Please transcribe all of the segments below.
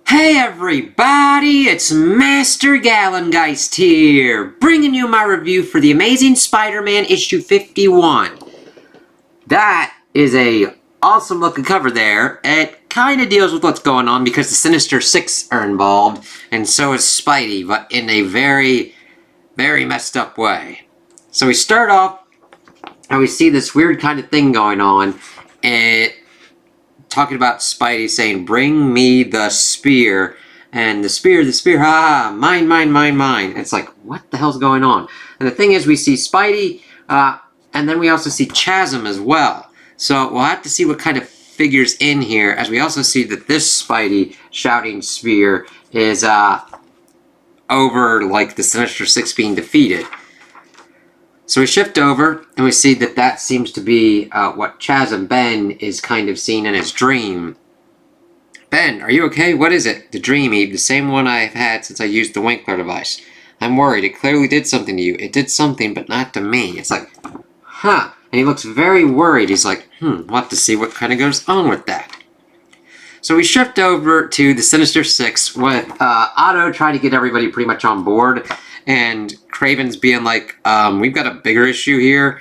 Hey everybody, it's Master Gallengeist here, bringing you my review for The Amazing Spider-Man issue 51. That is a awesome looking cover there. It kind of deals with what's going on because the Sinister Six are involved, and so is Spidey, but in a very, very messed up way. So we start off, and we see this weird kind of thing going on, and talking about Spidey saying, "Bring me the spear," and the spear, mine, mine, mine, mine. It's like, what the hell's going on? And the thing is, we see Spidey, and then we also see Chasm as well. So we'll have to see what kind of figures in here, as we also see that this Spidey shouting spear is over like the Sinister Six being defeated. So we shift over, and we see that that seems to be what Chasm Ben is kind of seeing in his dream. Ben, are you okay? What is it? The dream, Eve, the same one I've had since I used the Winkler device. I'm worried. It clearly did something to you. It did something, but not to me. It's like, huh. And he looks very worried. He's like, we'll have to see what kind of goes on with that. So we shift over to the Sinister Six with Otto trying to get everybody pretty much on board. And Craven's being like, we've got a bigger issue here.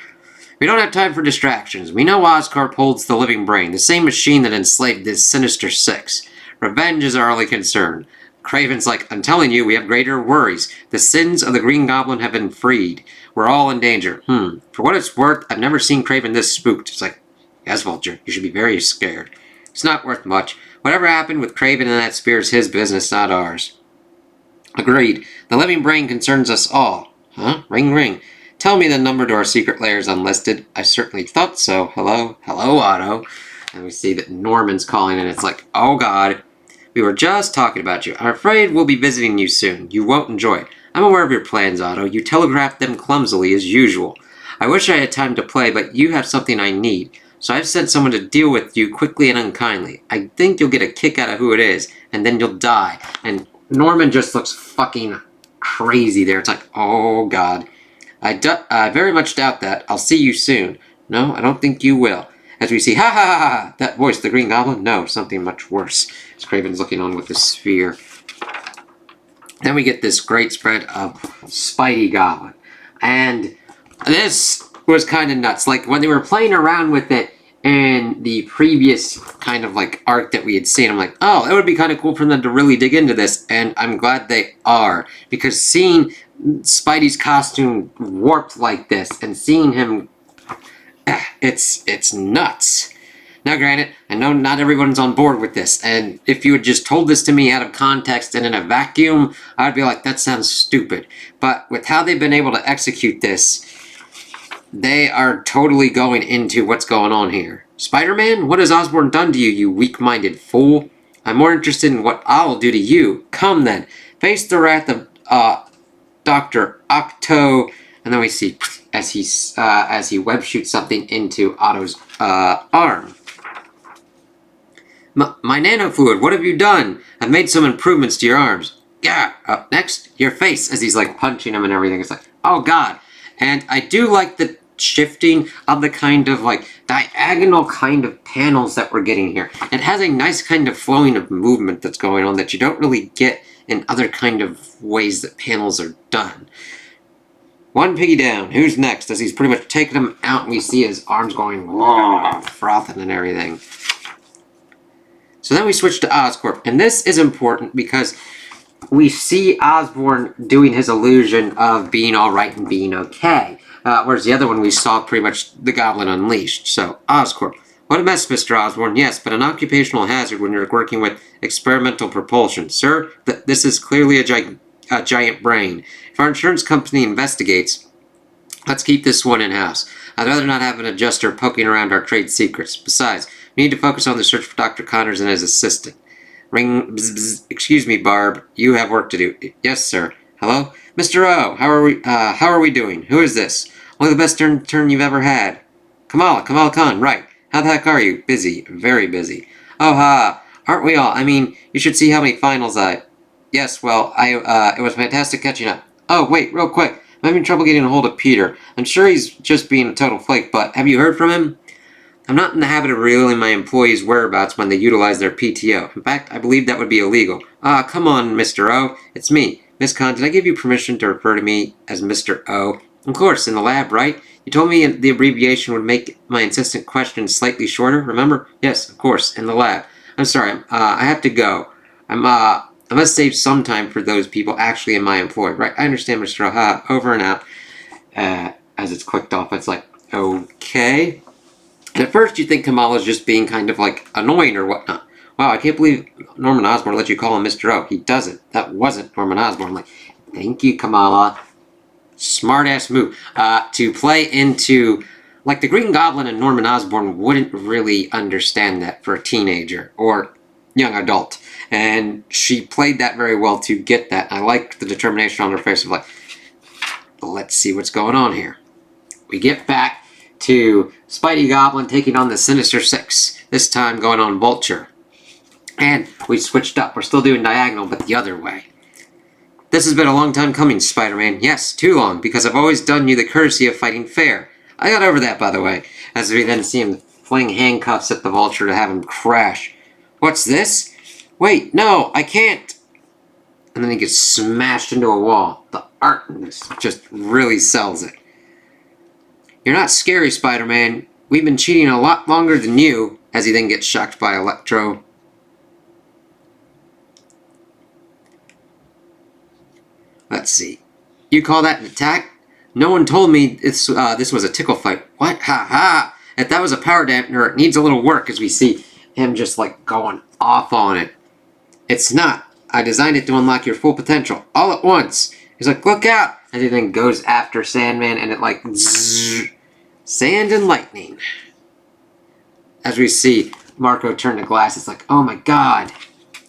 We don't have time for distractions. We know Oscorp holds the living brain, the same machine that enslaved this Sinister Six. Revenge is our only concern. Craven's like, I'm telling you, we have greater worries. The sins of the Green Goblin have been freed. We're all in danger. For what it's worth, I've never seen Craven this spooked. It's like, yes, Vulture, you should be very scared. It's not worth much. Whatever happened with Craven and that spear is his business, not ours. Agreed. The living brain concerns us all. Huh? Ring, ring. Tell me the number to our secret lair is unlisted. I certainly thought so. Hello? Hello, Otto. And we see that Norman's calling, and it's like, oh god. We were just talking about you. I'm afraid we'll be visiting you soon. You won't enjoy it. I'm aware of your plans, Otto. You telegraphed them clumsily, as usual. I wish I had time to play, but you have something I need. So I've sent someone to deal with you quickly and unkindly. I think you'll get a kick out of who it is, and then you'll die. And Norman just looks fucking crazy there. It's like, oh god. I very much doubt that. I'll see you soon. No, I don't think you will. As we see, ha ha ha ha, that voice, the Green Goblin? No, something much worse. As Craven's looking on with the sphere. Then we get this great spread of Spidey Goblin. And this was kind of nuts. Like, when they were playing around with it in the previous kind of like arc that we had seen, I'm like, oh, it would be kind of cool for them to really dig into this, and I'm glad they are, because seeing Spidey's costume warped like this and seeing him, it's nuts. Now granted, I know not everyone's on board with this, and if you had just told this to me out of context and in a vacuum, I'd be like, that sounds stupid. But with how they've been able to execute this, they are totally going into what's going on here. Spider-Man, what has Osborn done to you, you weak-minded fool? I'm more interested in what I'll do to you. Come then, face the wrath of Dr. Octo. And then we see as he web shoots something into Otto's arm. My nanofluid, what have you done? I've made some improvements to your arms. Yeah. Up next, your face, as he's like punching him and everything. It's like, oh god. And I do like the shifting of the kind of like diagonal kind of panels that we're getting here. It has a nice kind of flowing of movement that's going on that you don't really get in other kind of ways that panels are done. One piggy down. Who's next? As he's pretty much taking him out, and we see his arms going frothing and everything. So then we switch to Oscorp, and this is important because we see Osborn doing his illusion of being alright and being okay. Whereas the other one we saw pretty much the Goblin Unleashed. So, Oscorp. What a mess, Mr. Osborn. Yes, but an occupational hazard when you're working with experimental propulsion. Sir, this is clearly a giant brain. If our insurance company investigates, let's keep this one in-house. I'd rather not have an adjuster poking around our trade secrets. Besides, we need to focus on the search for Dr. Connors and his assistant. Ring, bzz, bzz. Excuse me, Barb. You have work to do. Yes, sir. Hello? Mr. O, how are we doing? Who is this? Only the best turn you've ever had. Kamal Khan, right. How the heck are you? Busy. Very busy. Oh, ha. Aren't we all? I mean, you should see how many finals Yes, well, it was fantastic catching up. Oh, wait, real quick. I'm having trouble getting a hold of Peter. I'm sure he's just being a total flake, but have you heard from him? I'm not in the habit of revealing my employees' whereabouts when they utilize their PTO. In fact, I believe that would be illegal. Ah, come on, Mr. O. It's me. Miss Khan, did I give you permission to refer to me as Mr. O? Of course, in the lab, right? You told me the abbreviation would make my insistent questions slightly shorter, remember? Yes, of course, in the lab. I'm sorry, I have to go. I must save some time for those people actually in my employ, right? I understand, Mr. O. Over and out. As it's clicked off, it's like, okay. And at first you think Kamala's just being kind of like annoying or whatnot. Wow, I can't believe Norman Osborn let you call him Mr. O. He doesn't. That wasn't Norman Osborn. Like, thank you, Kamala. Smart ass move. To play into, like, the Green Goblin and Norman Osborn wouldn't really understand that for a teenager or young adult. And she played that very well to get that. I like the determination on her face of like, let's see what's going on here. We get back to Spidey Goblin taking on the Sinister Six, this time going on Vulture. And we switched up. We're still doing diagonal, but the other way. This has been a long time coming, Spider-Man. Yes, too long, because I've always done you the courtesy of fighting fair. I got over that, by the way, as we then see him fling handcuffs at the Vulture to have him crash. What's this? Wait, no, I can't. And then he gets smashed into a wall. The art in this just really sells it. You're not scary, Spider-Man. We've been cheating a lot longer than you, as he then gets shocked by Electro. Let's see. You call that an attack? No one told me this was a tickle fight. What? Ha ha! If that was a power dampener, it needs a little work, as we see him just like going off on it. It's not. I designed it to unlock your full potential, all at once. He's like, look out! As he then goes after Sandman, and it like... Zzz, sand and lightning. As we see Marco turn to glass, it's like, oh my god.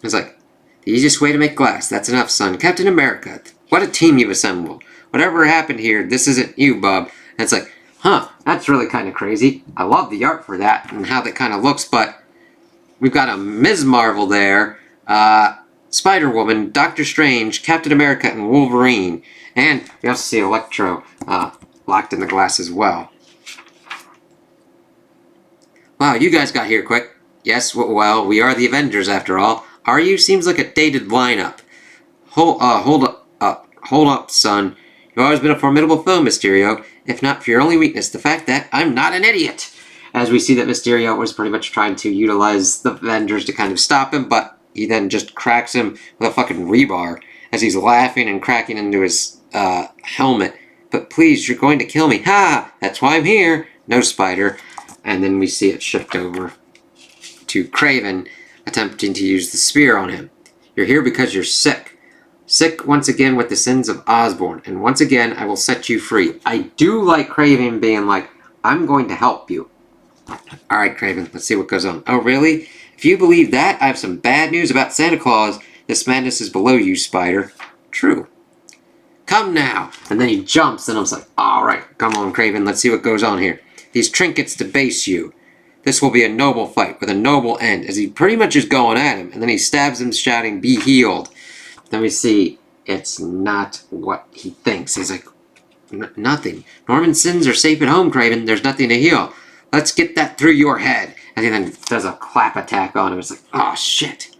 It's like, the easiest way to make glass. That's enough, son. Captain America, what a team you've assembled. Whatever happened here, this isn't you, bub. And it's like, huh, that's really kind of crazy. I love the art for that and how that kind of looks, but we've got a Ms. Marvel there, Spider-Woman, Doctor Strange, Captain America, and Wolverine. And we also see Electro locked in the glass as well. Wow, you guys got here quick. Yes, well, we are the Avengers after all. Are you? Seems like a dated lineup. Hold up, son. You've always been a formidable foe, Mysterio. If not for your only weakness, the fact that I'm not an idiot. As we see that Mysterio was pretty much trying to utilize the Avengers to kind of stop him, but he then just cracks him with a fucking rebar as he's laughing and cracking into his helmet. But please, you're going to kill me. Ha! That's why I'm here. No, Spider. And then we see it shift over to Kraven attempting to use the spear on him. You're here because you're sick. Sick once again with the sins of Osborn. And once again, I will set you free. I do like Kraven being like, I'm going to help you. Alright, Kraven, let's see what goes on. Oh, really? If you believe that, I have some bad news about Santa Claus. This madness is below you, Spider. True. Come now. And then he jumps, and I was like, alright, come on, Kraven, let's see what goes on here. These trinkets debase you. This will be a noble fight with a noble end, as he pretty much is going at him, and then he stabs him, shouting, be healed. Then we see it's not what he thinks. He's like, nothing. Norman's sins are safe at home, Kraven. There's nothing to heal. Let's get that through your head. And he then does a clap attack on him. It's like, oh, shit.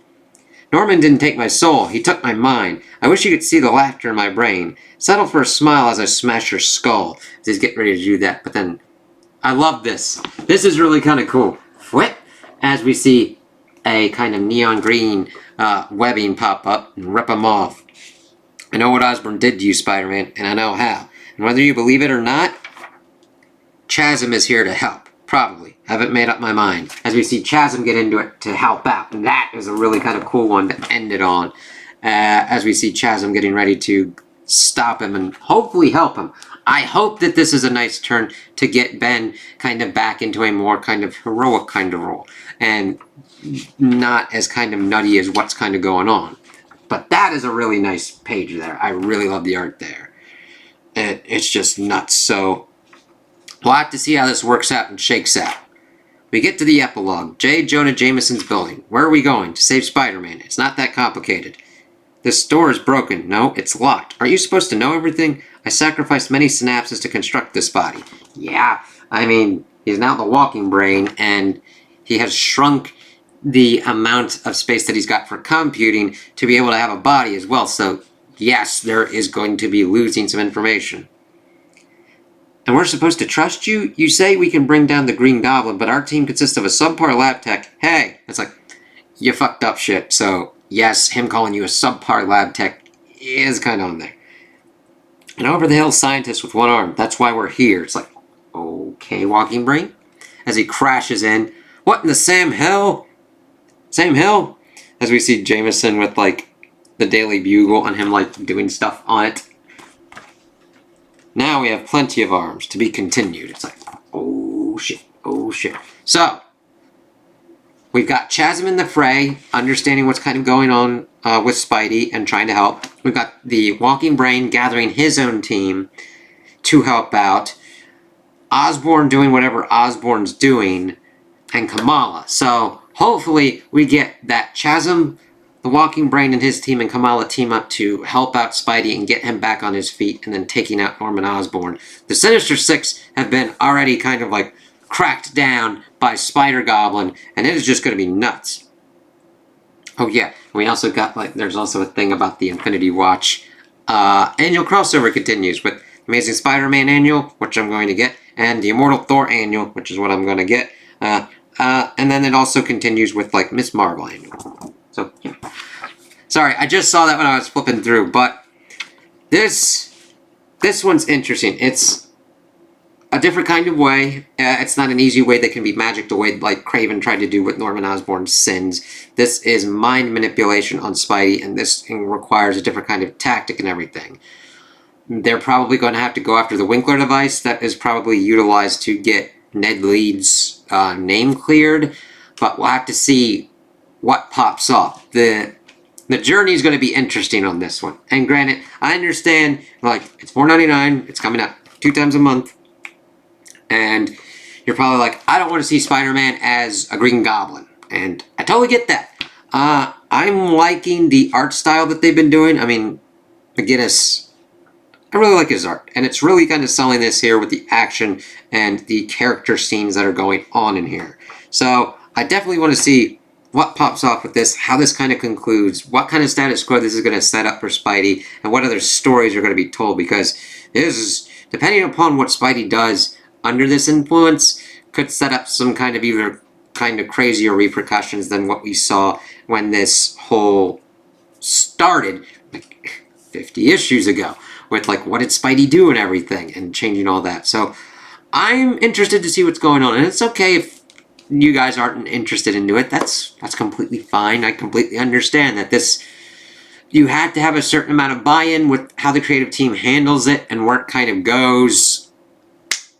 Norman didn't take my soul. He took my mind. I wish you could see the laughter in my brain. Settle for a smile as I smash your skull. As he's getting ready to do that, but then... I love this. This is really kind of cool. Whip, as we see a kind of neon green webbing pop up and rip him off. I know what Osborn did to you, Spider-Man, and I know how. And whether you believe it or not, Chasm is here to help. Probably. I haven't made up my mind. As we see Chasm get into it to help out. And that is a really kind of cool one to end it on. As we see Chasm getting ready to stop him and hopefully help him. I hope that this is a nice turn to get Ben kind of back into a more kind of heroic kind of role. And not as kind of nutty as what's kind of going on. But that is a really nice page there. I really love the art there. It's just nuts. So we'll have to see how this works out and shakes out. We get to the epilogue. J. Jonah Jameson's building. Where are we going? To save Spider-Man. It's not that complicated. This door is broken. No, it's locked. Aren't you supposed to know everything? I sacrificed many synapses to construct this body. Yeah, I mean, He's now the walking brain, and he has shrunk the amount of space that he's got for computing to be able to have a body as well. So, yes, there is going to be losing some information. And we're supposed to trust you? You say we can bring down the Green Goblin, but our team consists of a subpar lab tech. Hey, it's like, you fucked up shit. So, yes, him calling you a subpar lab tech is kind of on there. An over-the-hill scientist with one arm. That's why we're here. It's like, okay, walking brain. As he crashes in. What in the Sam Hill? Sam Hill? As we see Jameson with, like, the Daily Bugle and him, like, doing stuff on it. Now we have plenty of arms to be continued. It's like, oh shit, oh shit. So, we've got Chasm in the fray, understanding what's kind of going on with Spidey and trying to help. We've got the Walking Brain gathering his own team to help out. Osborn doing whatever Osborn's doing, and Kamala. So, hopefully we get that Chasm, the Walking Brain, and his team and Kamala team up to help out Spidey and get him back on his feet and then taking out Norman Osborn. The Sinister Six have been already kind of like cracked down by Spider-Goblin, and it is just going to be nuts. Oh yeah, we also got, like, there's also a thing about the Infinity Watch. Annual crossover continues with Amazing Spider-Man Annual, which I'm going to get, and the Immortal Thor Annual, which is what I'm going to get. And then it also continues with, like, Miss Marvel Annual. So, yeah. Sorry, I just saw that when I was flipping through, but this one's interesting. It's a different kind of way. It's not an easy way that can be magicked away like Kraven tried to do with Norman Osborn's sins. This is mind manipulation on Spidey, and this requires a different kind of tactic and everything. They're probably going to have to go after the Winkler device that is probably utilized to get Ned Leeds' name cleared, but we'll have to see what pops off. The journey is going to be interesting on this one. And granted, I understand, like, it's $4.99, it's coming out 2 times a month, and you're probably like, I don't want to see Spider-Man as a Green Goblin. And I totally get that. I'm liking the art style that they've been doing. I mean, McGinnis, I really like his art. And it's really kind of selling this here with the action and the character scenes that are going on in here. So, I definitely want to see what pops off with this, how this kind of concludes, what kind of status quo this is going to set up for Spidey, and what other stories are going to be told, because this is, depending upon what Spidey does under this influence, could set up some kind of either kind of crazier repercussions than what we saw when this whole started, like 50 issues ago, with like, what did Spidey do and everything, and changing all that. So, I'm interested to see what's going on, and it's okay if you guys aren't interested into it. That's completely fine. I completely understand that this, you had to have a certain amount of buy-in with how the creative team handles it and where it kind of goes.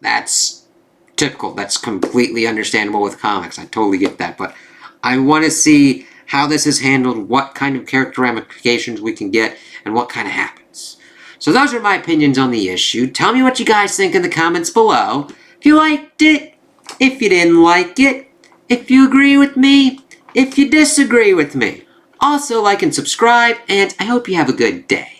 That's typical. That's completely understandable with comics. I totally get that. But I want to see how this is handled, what kind of character ramifications we can get, and what kind of happens. So those are my opinions on the issue. Tell me what you guys think in the comments below. If you liked it, if you didn't like it, if you agree with me, if you disagree with me. Also, like and subscribe, and I hope you have a good day.